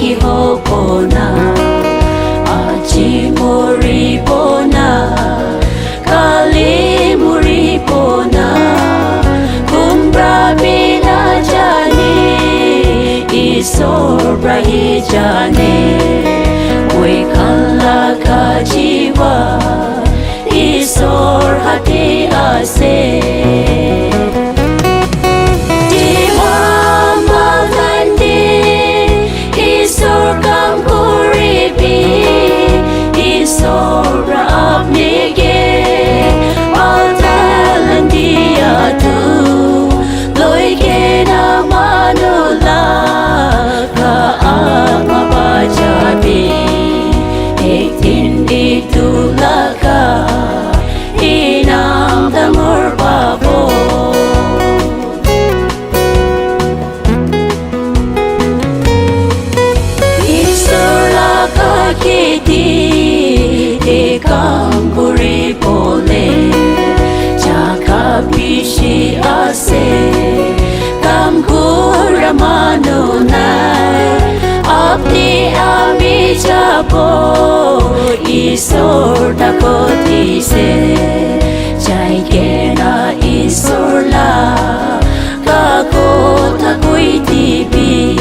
Gihopona Aji Moripona Kali Moripona Kumbra Binajani Isor Brahijani Wekala Kajiwa Isor Hati Ase Kampuri pole Chakapishi ase Kamkura manunai Apni ami chapo Isor takoti se Jai kena isor la Kako takoi tipi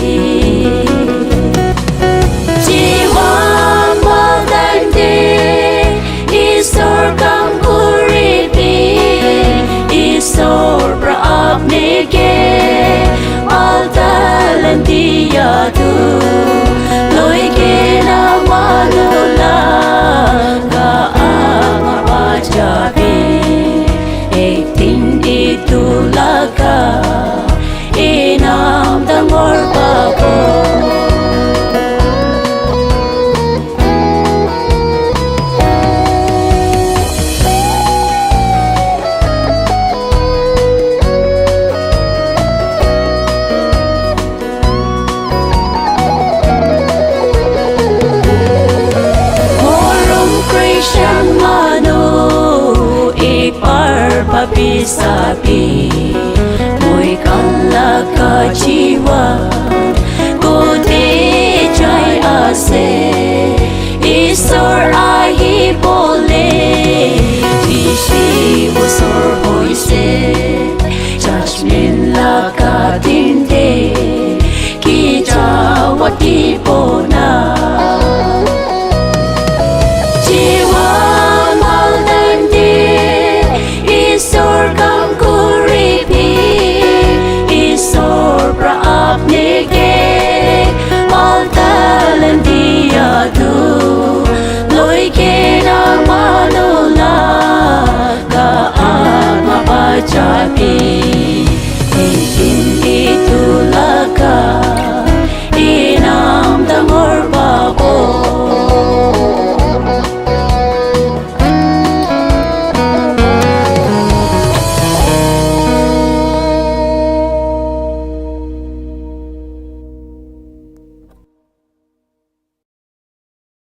Dia tu loi ke na manula ga aja bi etin itu laga inam dangor babo Bisa